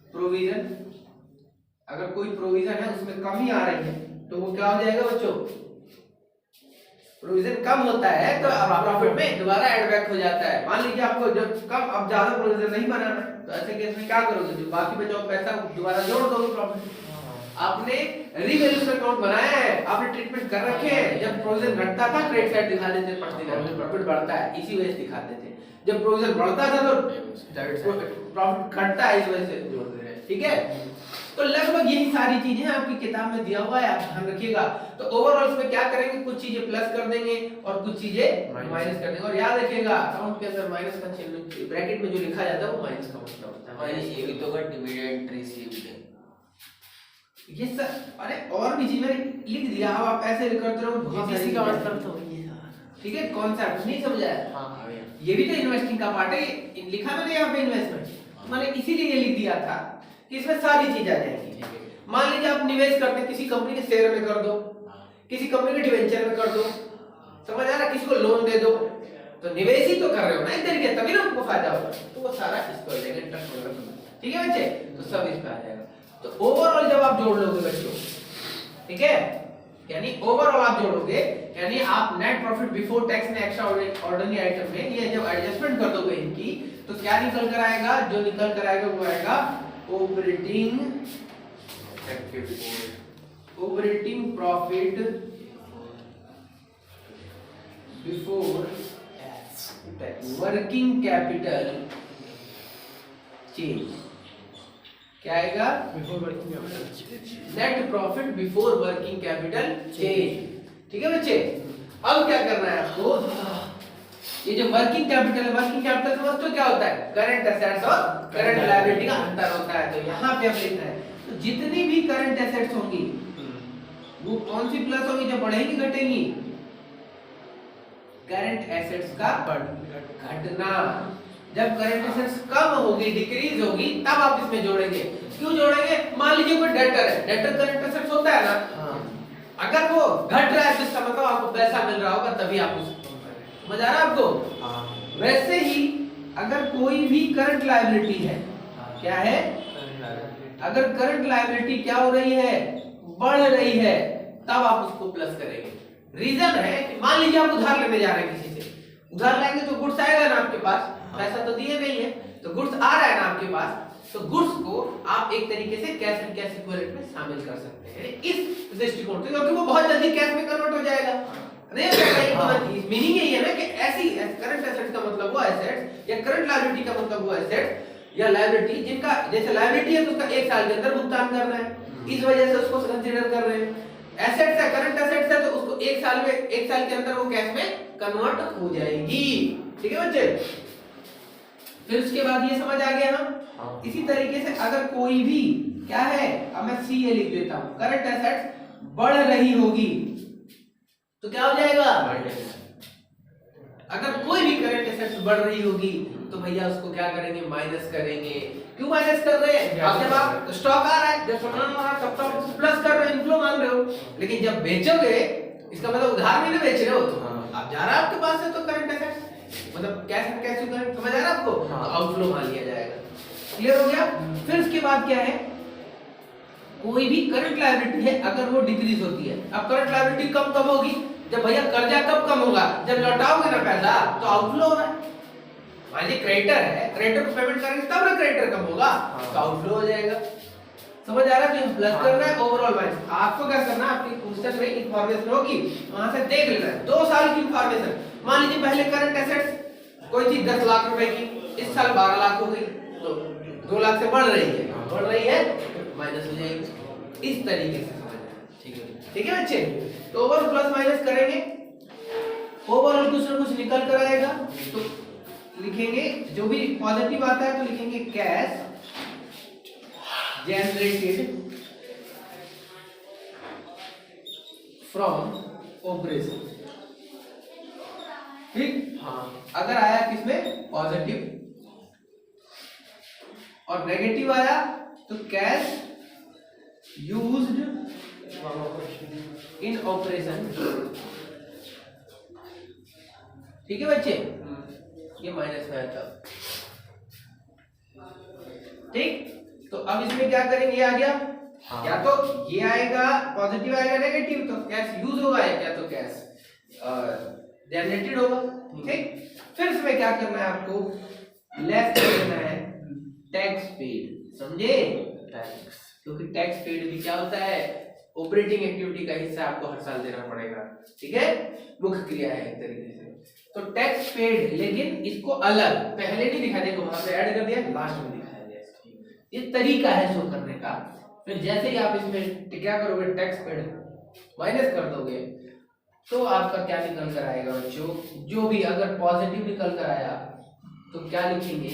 प्रोविजन, अगर कोई प्रोविजन है उसमें कमी आ रही है तो वो क्या हो जाएगा बच्चों? प्रोविजन कम होता है तो प्रॉफिट में दोबारा ऐड बैक हो जाता है। मान लीजिए आपको जब कम, अब ज्यादा प्रोविजन नहीं बनाना, तो ऐसे केस में क्या करोगे? जो बाकी बचा हुआ पैसा दोबारा जोड़ दोगे प्रॉफिट। आपने रिवैल्यूएशन अकाउंट बनाया है, आपने ट्रीटमेंट कर रखे हैं, जब प्रोविजन घटता था क्रेडिट साइड दिखा देते, प्रॉफिट बढ़ता है इसी वजह से दिखाते थे, जब प्रोविजन बढ़ता था तो प्रॉफिट घटता है इस वजह से जोड़ दे रहे हैं। ठीक है, तो लगभग यही सारी चीजें आपकी किताब में दिया हुआ है, आप ध्यान रखिएगा। तो ओवरऑल इसमें क्या करेंगे? कुछ चीजें प्लस कर देंगे और कुछ चीजें माइनस कर देंगे। और याद रखिएगा अकाउंट के अंदर माइनस का चिन्ह ब्रैकेट में जो लिखा जाता है वो माइनस का मतलब होता है। माइनस ये भी तो का डिविडेंड रिसीव्ड है। ये सर, अरे और भी चीजें लिख दिया, अब आप ऐसे करते रहो, जीपीसी का मतलब तो वही है। ठीक है, कॉन्सेप्ट नहीं समझा है? हां भैया, ये भी तो इन्वेस्टिंग का पार्ट है, लिखा मैंने यहाँ पे इन्वेस्टमेंट, मैंने इसीलिए ये लिख दिया था कि इसमें सारी चीजें आ जाएंगी। मान लीजिए आप निवेश करते हैं, किसी कंपनी के शेयर में कर दो, किसी कंपनी के डिवेंचर में कर दो, समझ आ रहा? किसी को लोन दे दो, तो निवेश ही तो कर रहे हो ना एक तरीके, तभी ना आपको फायदा होगा। तो वो सारा इस पर आ जाएगा, इंटरेस्ट वगैरह। ठीक है बच्चे, तो सब इस पे आ जाएगा। तो ओवरऑल जब आप जोड़ लोगे बच्चों, ठीक है, यानी ओवरऑल आप जोड़ोगे, यानी आप नेट प्रॉफिट बिफोर टैक्स में एक्स्ट्रा ऑर्डिनरी आइटम में ये जब एडजस्टमेंट कर दोगे इनकी, तो क्या निकल कर आएगा? जो निकल कर आएगा वो आएगा operating profit before working capital change. क्या आएगा? Before working capital net profit before working capital change. ठीक है बच्चे, अब क्या करना है आपको? ये जो वर्किंग कैपिटल है, वर्किंग कैपिटल समझ तो क्या होता है? करंट एसेट्स और करंट लायबिलिटी का अंतर होता है। तो यहाँ पे अब लिखना है, तो जितनी भी करंट एसेट्स होंगी वो कौन सी प्लस होगी? जब बढ़ेगी घटेगी? करंट एसेट्स का घटना। जब करंट एसेट्स कम होगी, डिक्रीज होगी, तब आप इसमें जोड़ेंगे। क्यों जोड़ेंगे? मान लीजिए कोई डेटर है, डेटर करंट एसेट्स होता है ना, अगर वो घट रहा है तो इसका मतलब आपको पैसा मिल रहा होगा, तभी आप उसको समझ आ रहा है आपको? वैसे ही अगर कोई भी करंट लायबिलिटी है, क्या है? अगर करंट लायबिलिटी क्या हो रही है? बढ़ रही है, तब आप उसको प्लस करेंगे। रीजन है कि मान लीजिए आप उधार लेने जा रहे हैं किसी से, उधार लेंगे तो गुड्स आएगा ना आपके पास, पैसा तो दिए नहीं है, तो गुड्स आ रहा है ना आपके पास, तो गुड्स को आप एक तरीके से कैश एंड कैश इक्विवेलेंट में शामिल कर सकते हैं इस दृष्टिकोण से, क्योंकि वो बहुत जल्दी कैश में कन्वर्ट हो जाएगा। मीनिंग यही है ना कि ऐसी करंट एसेट्स का मतलब वो एसेट्स या करंट लायबिलिटी का मतलब वो एसेट्स या लायबिलिटी जिनका, जैसे लायबिलिटी है तो उसका 1 साल के अंदर भुगतान करना है, इस वजह से उसको कंसीडर कर रहे हैं। एसेट्स है, करंट एसेट्स है, तो उसको 1 साल के अंदर वो कैश में कन्वर्ट हो जाएगी। ठीक है बच्चे, फिर उसके बाद ये समझ आ गया हम। इसी तरीके से अगर कोई भी क्या है, अब मैं सी ए लिख देता हूं, करंट एसेट्स बढ़ रही होगी तो क्या हो जाएगा? अगर कोई भी करंट एसेट्स बढ़ रही होगी तो भैया उसको क्या करेंगे? माइनस करेंगे। क्यों माइनस कर रहे हैं? अब जब आप स्टॉक आ रहा है, जब सामान आ रहा है, तब तो आप प्लस कर रहे हो, इनफ्लो मान रहे हो, लेकिन जब बेचोगे इसका मतलब उधार में नहीं बेच रहे हो, तो आप जा रहा है आपके पास से, तो करंट एसेट्स मतलब कैश एंड कैश इक्विवेलेंट, समझ आ रहा है आपको? तो आउटफ्लो मान लिया जाएगा। क्लियर हो गया? फिर उसके बाद क्या है? कोई भी करंट लायबिलिटी है अगर वो डिक्रीज होती है, अब करंट लायबिलिटी कब होगी? जब भैया कर्जा कब कम होगा? जब लौटाओगे ना पैसा, तो आउटफ्लो हो रहा है। मान लीजिए क्रेडिटर है, क्रेडिटर को पेमेंट करेंगे तब ना क्रेडिटर कम होगा, तो आउटफ्लो हो जाएगा। समझ आ रहा है? तो प्लस करना है ओवरऑल माइनस। आपको क्या करना है? आपकी पुस्तक में इंफॉर्मेशन होगी, वहां से देख लेना है 2 साल की इंफॉर्मेशन। मान लीजिए पहले करंट एसेट्स कोई चीज 10 लाख रुपए की, इस साल 12 लाख हो गई, तो 2 लाख से बढ़ रही है, माइनस हो जाएगी। इस तरीके से समझना। ठीक है बच्चे। तो ओवरऑल प्लस माइनस करेंगे, ओवरऑल कुछ ना कुछ निकल कर आएगा, तो लिखेंगे जो भी पॉजिटिव आता है तो लिखेंगे कैश जनरेटेड फ्रॉम ऑपरेशन। ठीक, हाँ अगर आया किसमें पॉजिटिव और नेगेटिव आया तो कैश यूज्ड इन ऑपरेशन। ठीक है बच्चे, ये माइनस में आता। ठीक, तो अब इसमें क्या करेंगे, ये आ गया, या तो ये आएगा पॉजिटिव आएगा नेगेटिव तो कैश यूज होगा, या तो कैश जनरेटेड होगा। ठीक, फिर इसमें क्या करना है आपको, लेस करना है टैक्स पेड, समझे, टैक्स, क्योंकि टैक्स पेड भी क्या होता है, ऑपरेटिंग एक्टिविटी का हिस्सा आपको हर साल देना पड़ेगा। ठीक है, मुख्य क्रिया है एक तरीके से। तो टैक्स पेड, लेकिन इसको अलग पहले नहीं दिखा देगा, वहां पे ऐड कर दिया, लास्ट में दिखाया गया। ये तरीका है शो करने का। फिर जैसे ही आप इसमें क्या करोगे, टैक्स पेड माइनस कर दोगे तो आपका क्या निकल कर आएगा बच्चों, जो भी अगर पॉजिटिव निकल कर आया तो क्या लिखेंगे,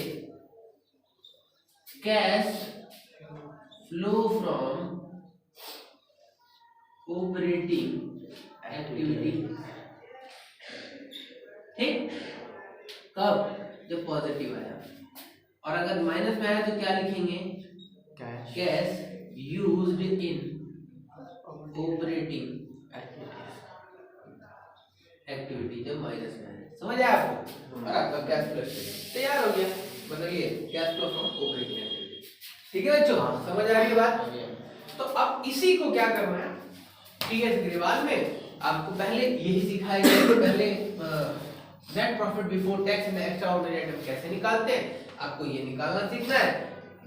cash flow from operating activity. ठीक, कब, जब पॉजिटिव आया, और अगर माइनस में आया तो क्या लिखेंगे, cash used in operating activity, जब माइनस में आया। समझ आया आपको, और आपका कैश फ्लो तैयार हो गया, मतलब ये cash flow from operating activity. ठीक है बच्चों, समझ आ रही है बात। तो अब इसी को क्या करना है, टीएस ग्रेवाल में आपको पहले यही सिखाया गया कि पहले net profit before tax and extra ordinary item कैसे निकालते हैं, आपको ये निकालना सीखना है।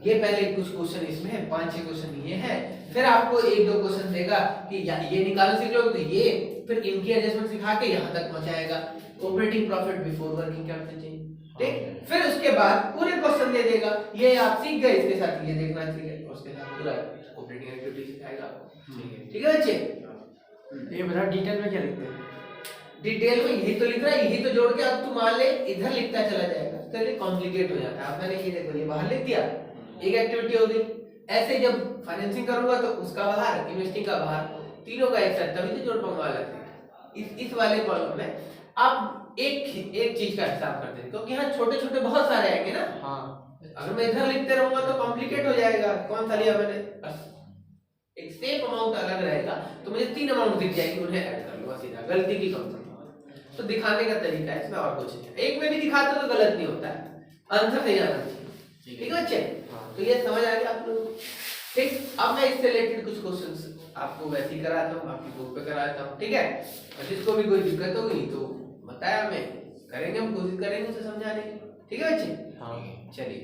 ये पहले कुछ क्वेश्चन इसमें है, 5-6 क्वेश्चन ये है, फिर आपको 1-2 क्वेश्चन देगा कि ये निकालना सीख लोगे तो ये, फिर इनकी एडजस्टमेंट सिखा के यहाँ तक पहुंचाएगा, operating profit before working capital change. ठीक, फिर उसके बाद पूरे क्वेश्चन दे देगा, ये आप सीख गए, इसके साथ ये देखना चाहिए, उसके साथ पूरा ऑपरेटिंग एक्टिविटी सिखाएगा आपको। ठीक है बच्चे, ये बता डिटेल में क्या लिखते हैं, डिटेल में यही तो लिख रहा है, यही तो जोड़ के अब तू मान ले इधर लिखता चला जाएगा, तो कॉम्प्लिकेट हो जाता है। मैंने ये देखो, ये बाहर लिख दिया, एक एक्टिविटी हो गई। ऐसे जब फाइनेंसिंग करूंगा तो उसका बाहर, इन्वेस्टिंग का बाहर, तीनों का एक साथ, तभी तो जोड़ पाऊंगा अलग से। इस वाले कॉलम में आप एक चीज का हिसाब करते हैं, क्योंकि यहाँ छोटे छोटे बहुत सारे आएंगे ना। हाँ, अगर मैं इधर लिखते रहूंगा तो कॉम्प्लिकेट हो जाएगा। कौन सा लिया मैंने, एक सेम अमाउंट अलग रहेगा तो मुझे 3 अमाउंट दिख जाएंगे, उन्हें ऐड कर लूंगा सीधा, गलती की कम से कम। तो दिखाने का तरीका है इसमें, और कुछ नहीं। एक में भी दिखाते तो गलत नहीं होता है, आंसर सही आना चाहिए। ठीक है बच्चे, तो ये समझ आ गया आप लोग। ठीक, अब मैं इससे रिलेटेड कुछ क्वेश्चंस आपको वैसे ही कराता हूँ, आपकी बुक पे कराता हूँ। ठीक है, और जिसको भी कोई दिक्कत होगी तो बताया, हमें करेंगे, हम कोशिश करेंगे उसे समझाने की। ठीक है बच्चे, हाँ, चलिए।